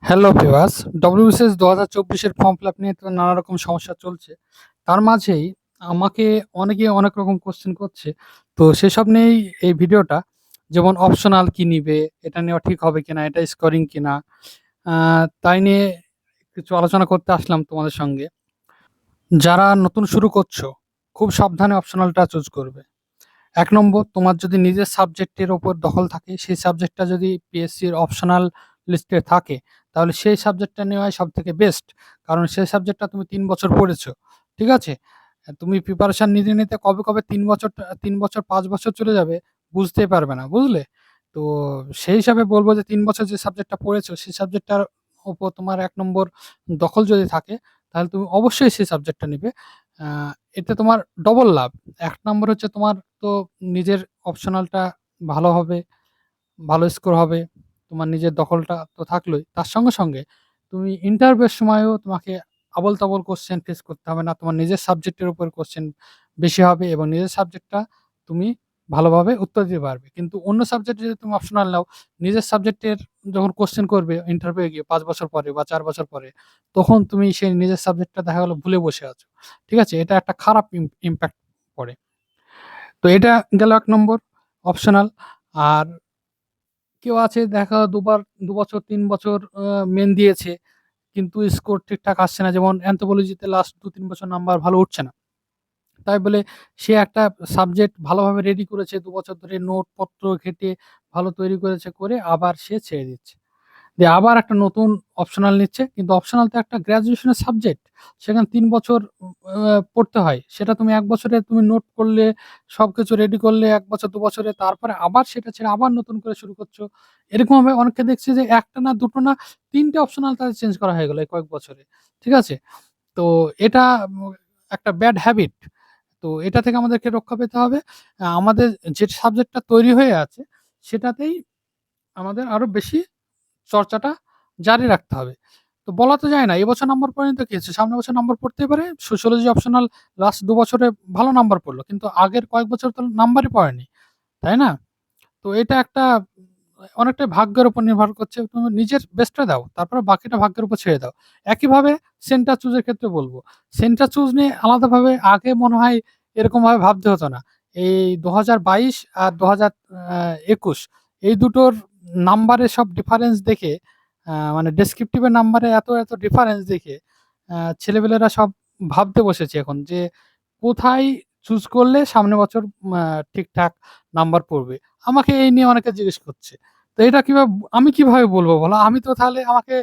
Hello viewers, WBCS ২০২৪ এর form fill up নিয়ে তো নানা রকম সমস্যা চলছে। তার মাঝেই আমাকে অনেকে অনেক রকম কোয়েশ্চেন করছে। তো সেসব নিয়েই এই ভিডিওটা। যেমন অপশনাল কি নিবে? এটা নেওয়া ঠিক হবে কিনা? এটা স্কোরিং কিনা? আ তাই নিয়ে কিছু আলোচনা করতে আসলাম তোমাদের সঙ্গে। যারা নতুন শুরু করছো, খুব সাবধানে অপশনালটা চুজ করবে। ১ নম্বর, তোমার যদি নিজের সাবজেক্টের উপর দখল থাকে, সেই সাবজেক্টটা যদি পিএসসির অপশনাল লিস্টে থাকে, তাহলে সেই সাবজেক্টটা নেওয়াই সবথেকে বেস্ট। কারণ সেই সাবজেক্টটা তুমি ৩ বছর পড়েছো। ঠিক আছে? তুমি প্রিপারেশন নিতে কবে ৩ বছর ৫ বছর চলে যাবে বুঝতেই পারবে না। বুঝলে? তো সেই হিসাবে বলব যে ৩ বছর যে সাবজেক্টটা পড়েছো, সেই সাবজেক্টটার উপর তোমার ১ নম্বর দখল যদি থাকে, তাহলে তুমি অবশ্যই সেই সাবজেক্টটা নিবে। আ এতে তোমার ডবল লাভ। ১ নম্বর হচ্ছে তোমার তো নিজের অপশনালটা ভালো হবে, ভালো স্কোর হবে। তোমার নিজের দখলটা তো থাকলোই। তার সঙ্গে তুমি ইন্টারভিউ এর সময়ও তোমাকে আবোল-তাবোল কোয়েশ্চেন ফেস করতে হবে না। তোমার নিজের সাবজেক্টের উপর কোয়েশ্চেন বেশি হবে এবং নিজের সাবজেক্টটা তুমি ভালোভাবে উত্তর দিতে পারবে। কিন্তু অন্য সাবজেক্টে যদি তুমি অপশনাল নাও, নিজের সাবজেক্টের যখন কোয়েশ্চেন করবে ইন্টারভিউ এ গিয়ে ৫ বছর পরে বা ৪ বছর পরে, তখন তুমি সেই নিজের সাবজেক্টটা দেখা গেল ভুলে বসে আছো। ঠিক আছে? এটা একটা খারাপ ইমপ্যাক্ট পড়ে। তো এটা গেল ১ নম্বর অপশনাল। আর কেউ আছে দেখা ২ বছর ৩ বছর মেইন দিয়েছে। কিন্তু স্কোর ঠিকঠাক আসছে না। যেমন অ্যানথ্রোপোলজিতে লাস্ট ২-৩ বছর নাম্বার ভালো উঠছে না। তাই বলে সে একটা সাবজেক্ট ভালোভাবে রেডি করেছে ২ বছর ধরে নোটপত্র ঘেঁটে ভালো তৈরি করেছে, করে আবার সে ছেড়ে দিচ্ছে। দিয়ে আবার একটা নতুন অপশনাল নিচ্ছে। কিন্তু অপশনাল তো একটা গ্র্যাজুয়েশনের সাবজেক্ট। সেখানে ৩ বছর পড়তে হয়। সেটা তুমি ১ বছরে তুমি নোট করলে, সবকিছু রেডি করলে ১ বছর ২ বছরে, তারপরে আবার সেটা ছেড়ে আবার নতুন করে শুরু করছো। এরকমভাবে অনেককে দেখছি যে ১ টা না ২ টো না ৩ টে অপশনাল তাদের চেঞ্জ করা হয়ে গেল এই কয়েক বছরে। ঠিক আছে? তো এটা একটা ব্যাড হ্যাবিট। তো এটা থেকে আমাদেরকে রক্ষা পেতে হবে। আমাদের যে সাবজেক্টটা তৈরি হয়ে আছে, সেটাতেই আমাদের আরো বেশি চর্চাটা জারি রাখতে হবে। তো বলা তো যায় না, এবছর নাম্বার পড়েনি তো কি হয়েছে? সামনের বছর নাম্বার পড়তেই পারে। সোশিওলজি অপশনাল লাস্ট ২ বছরে ভালো নাম্বার পড়ল। কিন্তু আগের কয়েক বছর তো নাম্বারই পড়েনি। তাই না? তো এটা একটা অনেকটাই ভাগ্যের উপর নির্ভর করছে। তুমি নিজের বেস্টটা দাও। তারপরে বাকিটা ভাগ্যের উপর ছেড়ে দাও। একইভাবে সেন্টার চুজ এর ক্ষেত্রে বলব। সেন্টার চুজ নিয়ে আলাদাভাবে আগে মনে হয় এরকমভাবে ভাবতে হতো না। এই ২০২২ আর ২০২১ এই দুটোর নাম্বারের সব ডিফারেন্স দেখে, মানে ডেসক্রিপটিভ এর নাম্বারে এত ডিফারেন্স দেখে ছেলেপেলেরা সব ভাবতে বসেছে এখন যে কোথায় চুজ করলে সামনের বছর আ ঠিকঠাক নাম্বার পড়বে। আমাকে এই নিয়ে অনেকে জিজ্ঞেস করছে। তো এটা আমি কিভাবে বলব বলো? আমি তো তাহলে আমাকে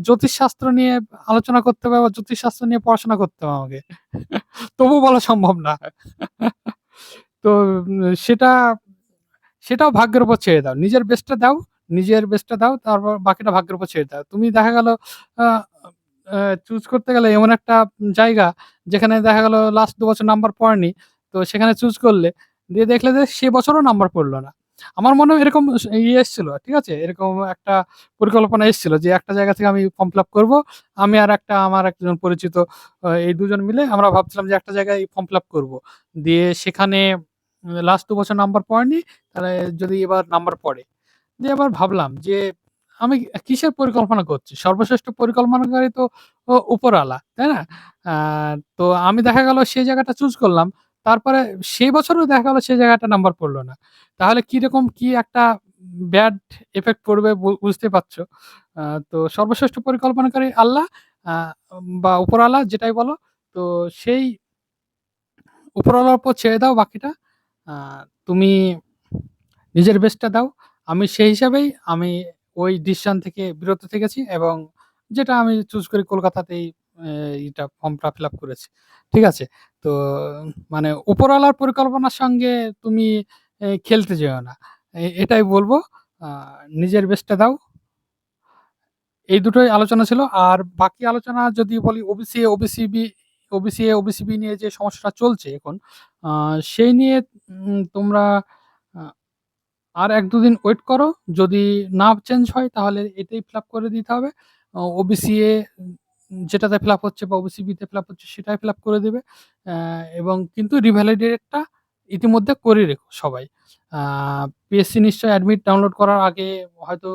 জ্যোতিষশাস্ত্র নিয়ে আলোচনা করতে হবে বা জ্যোতিষশাস্ত্র নিয়ে পড়াশোনা করতে হবে আমাকে। তবুও বলা সম্ভব না। তো সেটা সেটাও ভাগ্যের উপর ছেড়ে দাও। নিজের বেস্টটা দাও, তারপর বাকিটা ভাগ্যের উপর ছেড়ে দাও। তুমি দেখা গেল আ আ চুজ করতে গেলে এমন একটা জায়গা, যেখানে দেখা গেল লাস্ট ২ বছর নাম্বার পড়েনি। তো সেখানে চুজ করলে, দিয়ে দেখলে যে সে বছরও নাম্বার পড়ল না। আমার মনেও এরকম এসছিল। ঠিক আছে? এরকম একটা পরিকল্পনা এসছিল যে একটা জায়গা থেকে আমি ফর্ম ফিল আপ করব। আমি আর আমার একজন পরিচিত, এই ২ জন মিলে আমরা ভাবছিলাম যে একটা জায়গায় ফর্ম ফিল আপ করব। দিয়ে সেখানে লাস্ট ২ বছর নাম্বার পড়েনি, তাহলে যদি এবার নাম্বার পড়ে। দিয়ে আবার ভাবলাম যে আমি কিসের পরিকল্পনা করছি? সর্বশ্রেষ্ঠ পরিকল্পনাকারী তো উপরওয়ালা, তাই না? আ তো আমি দেখা গেল সেই জায়গাটা চুজ করলাম। তারপরে সেই বছরও দেখা গেল সেই জায়গাটা নাম্বার পড়ল না। তাহলে কিরকম কি একটা ব্যাড ইফেক্ট পড়বে বুঝতেই পারছো। আ তো সর্বশ্রেষ্ঠ পরিকল্পনাকারী আল্লাহ, আ বা উপরওয়ালা যেটাই বলো। তো সেই উপরওয়ালার উপর ছেড়ে দাও বাকিটা। আ তুমি নিজের বেস্টটা দাও। আমি সেই হিসাবেই ওই ডিসিশন থেকে বিরত থেকেছি এবং যেটা আমি চুজ করি কলকাতাতেই এ ফর্মটা ফিল আপ করেছি। ঠিক আছে? তো মানে উপরওয়ালার পরিকল্পনার সঙ্গে তুমি খেলতে যেও না। এটাই বলব। আ নিজের বেস্টটা দাও। এই দুটোই আলোচনা ছিল। আর বাকি আলোচনা যদি বলি ওবিসি, ওবিসি-এ, নিয়ে যে সমস্যাটা চলছে এখন, আ সেই নিয়ে তোমরা আ আর ১-২ দিন ওয়েট করো। যদি না চেঞ্জ হয় তাহলে এটাই ফিল আপ করে দিতে হবে। ওবিসি এ যেটাতে ফিল আপ হচ্ছে বা ওবিসি বি তে ফিল আপ হচ্ছে সেটাই ফিল আপ করে দিবে। অ্যা এবং কিন্তু রিভ্যালিডেট টা ইতিমধ্যে করে রেখো সবাই। আ পিএসসি নিশ্চয়ই অ্যাডমিট ডাউনলোড করার আগে হয়তো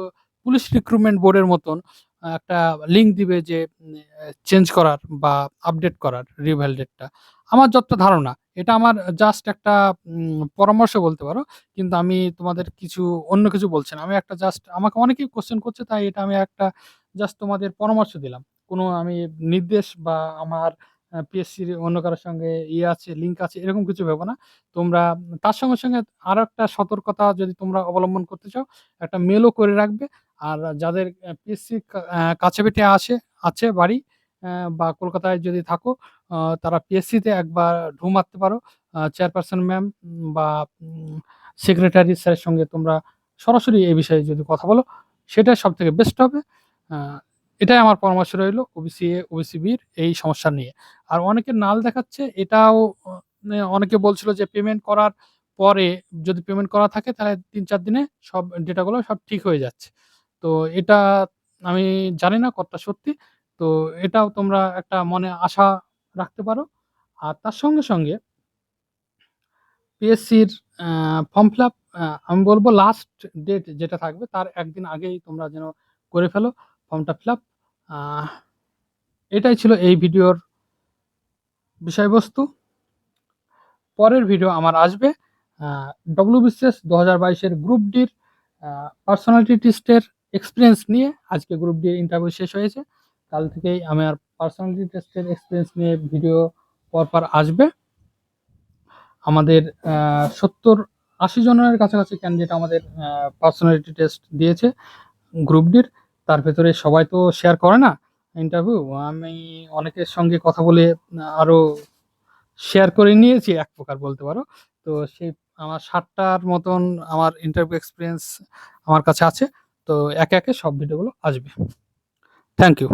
পুলিশ রিক্রুটমেন্ট বোর্ডের মতন একটা লিঙ্ক দিবে যে চেঞ্জ করার বা আপডেট করার রিভাইল ডেটটা। আমার যতটা ধারণা, এটা আমার জাস্ট একটা পরামর্শ বলতে পারো। কিন্তু আমি তোমাদের অন্য কিছু বলছি না। আমি একটা জাস্ট, আমাকে অনেকেই কোয়েশ্চেন করছে, তাই এটা আমি একটা জাস্ট তোমাদের পরামর্শ দিলাম। কোনো আমি নির্দেশ বা আমার পিএসসির অন্য কারো সঙ্গে আছে, লিঙ্ক আছে, এরকম কিছু ভেবো না। তোমরা তার সঙ্গে আরো একটা সতর্কতা যদি তোমরা অবলম্বন করতে চাও, একটা মেইলও করে রাখবে। আর যাদের পিএসসি কাছে পিঠে আছে বাড়ি, বা কলকাতায় যদি থাকো, তারা পিএসসিতে একবার ঢু মারতে পারো। চেয়ারপারসন ম্যাম বা সেক্রেটারি স্যারের সঙ্গে তোমরা সরাসরি এই বিষয়ে যদি কথা বলো, সেটাই সবথেকে বেস্ট হবে। আহ, এটাই আমার পরামর্শ রইল ওবিসি এ, ওবিসি বির এই সমস্যা নিয়ে। আর অনেকের নাল দেখাচ্ছে, এটাও অনেকে বলছিল যে পেমেন্ট করার পরে, যদি পেমেন্ট করা থাকে তাহলে ৩-৪ দিনে সব ডেটাগুলো সব ঠিক হয়ে যাচ্ছে। তো এটা আমি জানি না কতটা সত্যি। তো এটাও তোমরা একটা মনে আশা রাখতে পারো। আর তার সঙ্গে পিএসসির ফর্ম ফিলাপ, আমি বলব লাস্ট ডেট যেটা থাকবে তার ১ দিন আগেই তোমরা যেন করে ফেলো ফর্মটা ফিলাপ। আহ এটাই ছিল এই ভিডিওর বিষয়বস্তু। পরের ভিডিও আমার আসবে ডব্লিউবিসিএস ২০২২-এর গ্রুপ ডির পার্সোনালিটি টেস্টের এক্সপেরিয়েন্স নিয়ে। আজকে গ্রুপ ডি ইন্টারভিউ শেষ হয়েছে, কাল থেকেই আমার পার্সোনালিটি টেস্টের এক্সপেরিয়েন্স নিয়ে ভিডিও পরপর আসবে। আমাদের ৭০-৮০ জনের কাছাকাছি ক্যান্ডিডেট আমাদের পার্সোনালিটি টেস্ট দিয়েছে গ্রুপ ডির। তার ভেতরে সবাই তো শেয়ার করে না ইন্টারভিউ। আমি অনেকের সঙ্গে কথা বলে আরো শেয়ার করে নিয়েছি এক প্রকার বলতে পারো। তো সেই আমার ৬০টার মতন আমার ইন্টারভিউ এক্সপিরিয়েন্স আমার কাছে আছে। তো একে সব ভিডিওগুলো আসবে। Thank you.